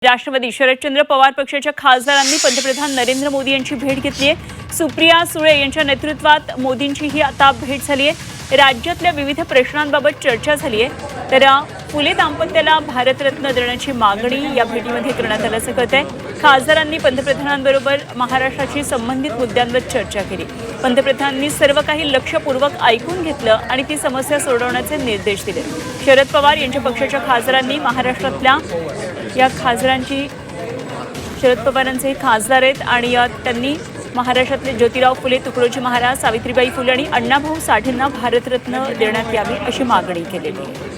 राष्ट्रवादी शरदचंद्र पवार पक्षाच्या खासदारांनी पंतप्रधान नरेंद्र मोदी यांची भेट घेतली आहे। सुप्रिया सुळे यांच्या नेतृत्वात मोदींची ही आता भेट झाली आहे। राज्यातल्या विविध प्रश्नांबाबत चर्चा झाली आहे। तर फुले दाम्पत्याला भारतरत्न देण्याची मागणी या भेटीमध्ये करण्यात आल्याचं कळतंय। खासदारांनी पंतप्रधानांबरोबर महाराष्ट्राशी संबंधित मुद्द्यांवर चर्चा केली। पंतप्रधानांनी सर्व काही लक्षपूर्वक ऐकून घेतलं आणि ती समस्या सोडवण्याचे निर्देश दिले। शरद पवार यांच्या पक्षाच्या खासदारांनी महाराष्ट्रातल्या या खासदारांची शरद पवारांचे खासदार आहेत आणि त्यांनी महाराष्ट्रातले ज्योतिराव फुले, तुकडोजी महाराज, सावित्रीबाई फुले आणि अण्णाभाऊ साठेंना भारतरत्न देण्यात यावी अशी मागणी केलेली आहे।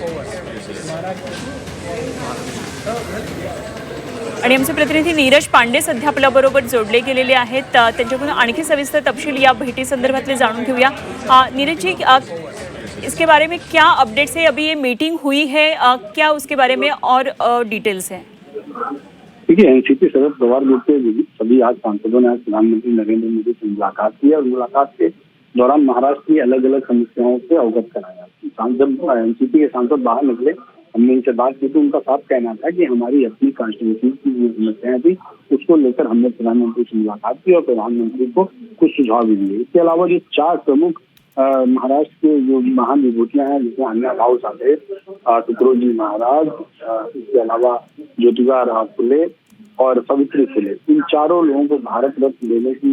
आणि आमचे प्रतिनिधी नीरज पांडे सध्या आपल्याबरोबर जोडले गेलेले आहेत। त्यांच्याकडून आणखी सविस्तर तपशील या भेटी संदर्भातले जाणून घेऊया। नीरज जी, इसके बारे में क्या अपडेट्स है? अभी ये मीटिंग हुई है, क्या उसके बारे में और डिटेल्स हैं? देखिए, एनसीपी शरद पवार ग्रुप के सभी आज सांसदों ने आज प्रधानमंत्री नरेंद्र मोदी से मुलाकात की और मुलाकात के दौरान महाराष्ट्र की अलग अलग समस्याओं से अवगत कराया। जब एनसीपी के सांसद बाहर निकले, हमने इनसे बात की तो उनका साफ कहना था कि हमारी अपनी कॉन्स्टिट्यूंसी की जो समस्याएं थी उसको लेकर हमने प्रधानमंत्री से मुलाकात की और प्रधानमंत्री को कुछ सुझाव भी दिए। इसके अलावा जो चार प्रमुख महाराष्ट्र के जो महान विभूतियां हैं, जिसमें अण्णाभाऊ साठे, तुकडोजी महाराज, इसके अलावा ज्योतिराव फुले और सावित्री फुले, इन चारों लोगों को भारत रत्न देने की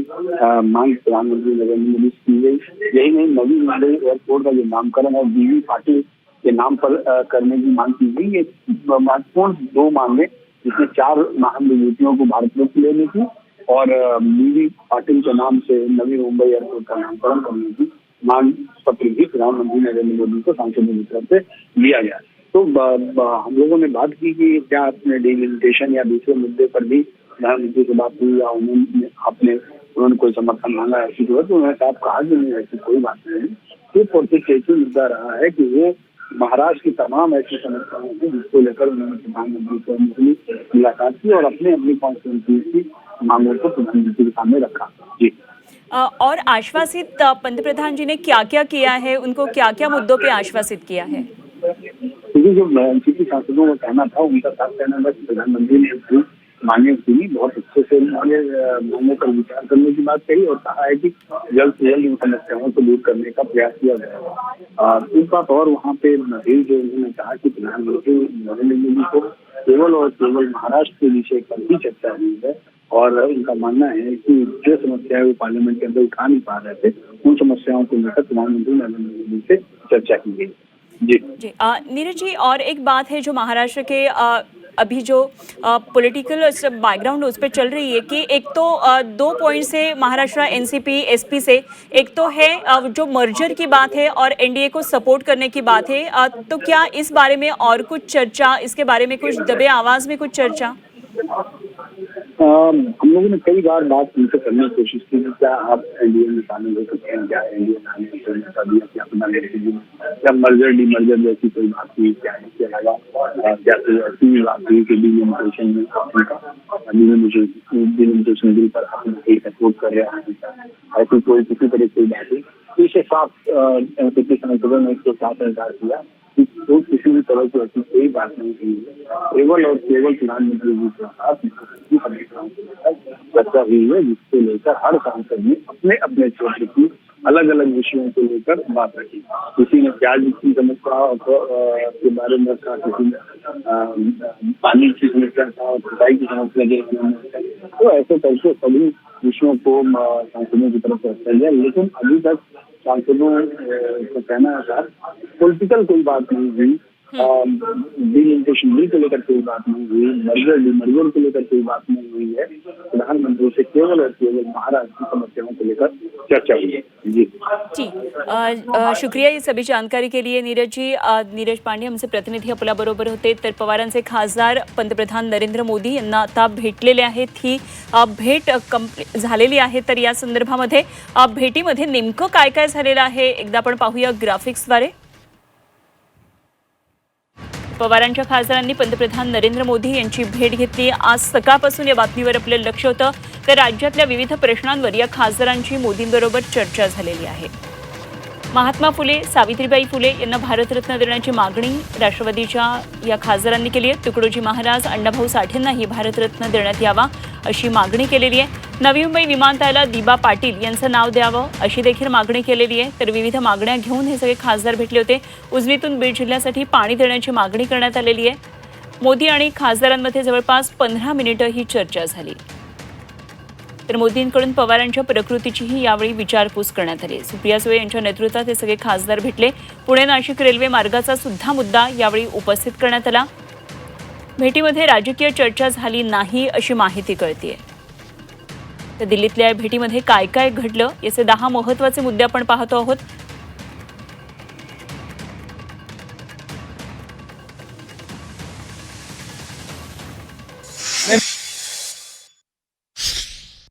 मांग प्रधानमंत्री नरेंद्र मोदी से की गई। यही नहीं, नवी मुंबई एयरपोर्ट का जो नामकरण है बीवी पाटिल के नाम पर करने की मांग की गई। ये महत्वपूर्ण दो मांगे, जिसमें चार महान विभूतियों को भारत रत्न देने की और बीवी पाटिल के नाम से नवी मुंबई एयरपोर्ट का नामकरण करने की मांग पत्र भी प्रधानमंत्री नरेंद्र मोदी को सांसदों की तरफ से लिया गया। तो हम लोगों ने बात की कि क्या अपने डिलिमिटेशन या दूसरे मुद्दे पर भी प्रधानमंत्री से बात हुई या उन्होंने कोई समर्थन मांगा, ऐसी तो उन्होंने साफ कहा कि नहीं, ऐसी कोई बात नहीं। सिर्फ और सिर्फ एक ही मुद्दा रहा है कि वो महाराष्ट्र की तमाम ऐसी समस्याएं थी जिसको लेकर उन्होंने प्रधानमंत्री से मुलाकात की और अपनी कॉन्स्टिट्यूंसी की मांगों को प्रधानमंत्री के सामने रखा। जी। और आश्वासित पंतप्रधान जी ने क्या क्या किया है, उनको क्या क्या मुद्दों पे आश्वासित किया है? क्योंकि जो एनसीपी सांसदों का कहना था, उनका साफ कहना था कि प्रधानमंत्री ने अपनी मांगे सुनी, बहुत अच्छे से मांगों पर विचार करने की बात कही और कहा है कि जल्द से जल्द इन समस्याओं को दूर करने का प्रयास किया जाएगा। एक बात और वहाँ पे नवीन जो उन्होंने कहा कि प्रधानमंत्री नरेंद्र मोदी को केवल और केवल महाराष्ट्र के विषय पर ही चर्चा हुई है और उनका मानना है कि जो समस्याएं वो पार्लियामेंट के अंदर उठा नहीं पा रहे थे, उन समस्याओं को लेकर प्रधानमंत्री नरेंद्र मोदी से चर्चा की गई। जी। नीरज जी, और एक बात है जो महाराष्ट्र के अभी जो पॉलिटिकल बैकग्राउंड उस पर चल रही है कि एक तो 2 पॉइंट से महाराष्ट्र एनसीपी एसपी से, एक तो है जो मर्जर की बात है और एनडीए को सपोर्ट करने की बात है। तो क्या इस बारे में और कुछ चर्चा, इसके बारे में कुछ दबे आवाज में कुछ चर्चा? हम लोगों ने कई बार बात उनसे करने की कोशिश की कि क्या आप एनडीए में शामिल हो सकते हैं, क्या एनडीए में क्या अपना क्या मर्जर डीमर्जर जैसी कोई बात हुई, क्या इसके अलावा क्या कोई ऐसी बात हुई कि डिलिमिटेशन में डिलिमिटेशन बिल पर सपोर्ट कर रहे हैं, ऐसी कोई किसी तरह कोई बात हुई। इसे साफ एनसीपी सांसदों ने इसके साथ इनकार किया कि तो किसी भी तरह की ऐसी कोई बात नहीं हुई है। केवल और केवल प्रधानमंत्री जी के साथ चर्चा हुई है, जिसको लेकर हर सांसद ने अपने अपने क्षेत्र की अलग अलग विषयों को लेकर बात रखी। किसी ने प्याज की समस्या के बारे में कहा, किसी ने पानी की समस्या का, सिंचाई की समस्या के बारे में। तो ऐसे करके सभी विषयों को सांसदों की तरफ से रखा गया, लेकिन अभी तक सांसदों का कहना है पॉलिटिकल कोई बात नहीं हुई, डिलिमिटेशन बिल को लेकर कोई बात नहीं हुई, मर्जर डीमर्जर को लेकर कोई बात नहीं हुई है। प्रधानमंत्री से केवल और केवल महाराष्ट्र की समस्याओं को लेकर चर्चा हुई है। जी शुक्रिया ये सभी जानकारी के लिए नीरज जी। नीरज पांडे आमचे प्रतिनिधी आपल्याबरोबर होते। तर पवारांचे खासदार पंतप्रधान नरेंद्र मोदी यांना आता भेटलेले आहेत। ही भेट झालेली आहे। तर या संदर्भामध्ये भेटीमध्ये नेमकं काय काय झालेलं आहे एकदा आपण पाहूया ग्राफिक्सद्वारे। पवारांच्या खासदारांनी पंतप्रधान नरेंद्र मोदी यांची भेट घेतली। आज सकाळपासून या बातमीवर आपलं लक्ष होतं। तर राज्यातल्या विविध प्रश्नांवर या खासदारांची मोदींबरोबर चर्चा झालेली आहे। महात्मा फुले, सावित्रीबाई फुले यांना भारतरत्न देण्याची मागणी राष्ट्रवादीच्या या खासदारांनी केली आहे. तुकडोजी महाराज, अण्णाभाऊ साठेंनाही भारतरत्न देण्यात यावा अशी मागणी केलेली आहे. नवी मुंबई विमानतळाला दिबा पाटील यांचं नाव द्यावं अशी देखील मागणी केलेली आहे. तर विविध मागण्या घेऊन हे सगळे खासदार भेटले होते. उजनीतून बीड जिल्ह्यासाठी पाणी देण्याची मागणी करण्यात आलेली आहे. मोदी आणि खासदारांमध्ये जवळपास 15 मिनिटं ही चर्चा झाली. तर मोदींकडून पवारांच्या प्रकृतीचीही यावेळी विचारपूस करण्यात आली. सुप्रिया सुळे यांच्या नेतृत्वात हे सगळे खासदार भेटले. पुणे नाशिक रेल्वे मार्गाचा सुद्धा मुद्दा यावेळी उपस्थित करण्यात आला. भेटीमध्ये राजकीय चर्चा झाली नाही अशी माहिती कळतेय. तर दिल्लीतल्या या भेटीमध्ये काय काय घडलं याचे 10 महत्त्वाचे मुद्दे आपण पाहतो आहोत.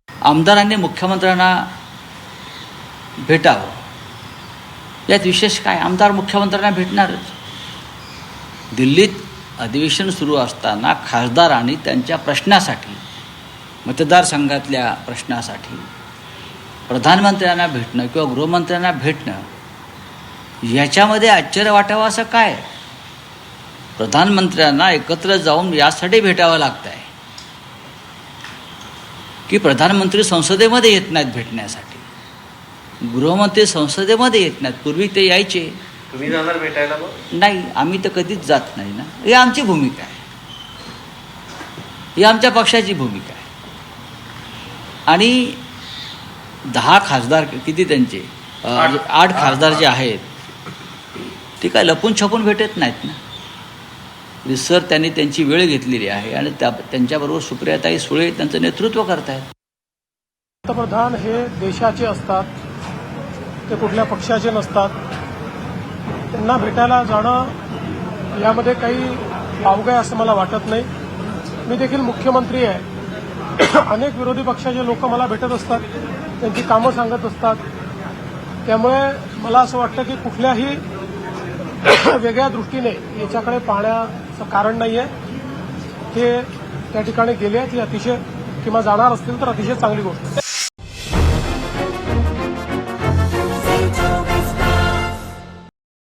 आमदारांनी मुख्यमंत्र्यांना भेटावं यात विशेष काय. आमदार मुख्यमंत्र्यांना भेटणारच. दिल्लीत अधिवेशन सुरू असताना खासदारांनी त्यांच्या प्रश्नासाठी, मतदारसंघातल्या प्रश्नासाठी प्रधानमंत्र्यांना भेटणं किंवा गृहमंत्र्यांना भेटणं याच्यामध्ये आश्चर्य वाटावं असं काय. प्रधानमंत्र्यांना एकत्र जाऊन यासाठी भेटावं लागतं आहे की प्रधानमंत्री संसदेमध्ये येत नाहीत भेटण्यासाठी, गृहमंत्री संसदेमध्ये येत नाहीत. पूर्वी ते यायचे. तुम्ही जाणार भेटायला? नाही, आम्ही तर कधीच जात नाही ना. ही आमची भूमिका आहे, ही आमच्या पक्षाची भूमिका आहे. आणि 10 खासदार किती त्यांचे 8 खासदार जे आहेत ते काय लपून छपून भेटत नाहीत ना. सर त्यांनी त्यांची वेळ घेतलेली आहे आणि त्यांच्याबरोबर सुप्रियाताई सुळे त्यांचं नेतृत्व करतायत. पंतप्रधान हे देशाचे असतात, ते कुठल्या पक्षाचे नसतात. त्यांना भेटायला जाणं यामध्ये काही वावगं आहे असं मला वाटत नाही. मी देखील मुख्यमंत्री आहे. अनेक विरोधी पक्षाचे लोक मला भेटत असतात, त्यांची कामं सांगत असतात. त्यामुळे मला असं वाटतं की कुठल्याही वेगळ्या दृष्टीने याच्याकडे पाहण्याचं कारण नाही आहे. ते त्या ठिकाणी गेले आहेत ही अतिशय किंवा जाणार असतील तर अतिशय चांगली गोष्ट.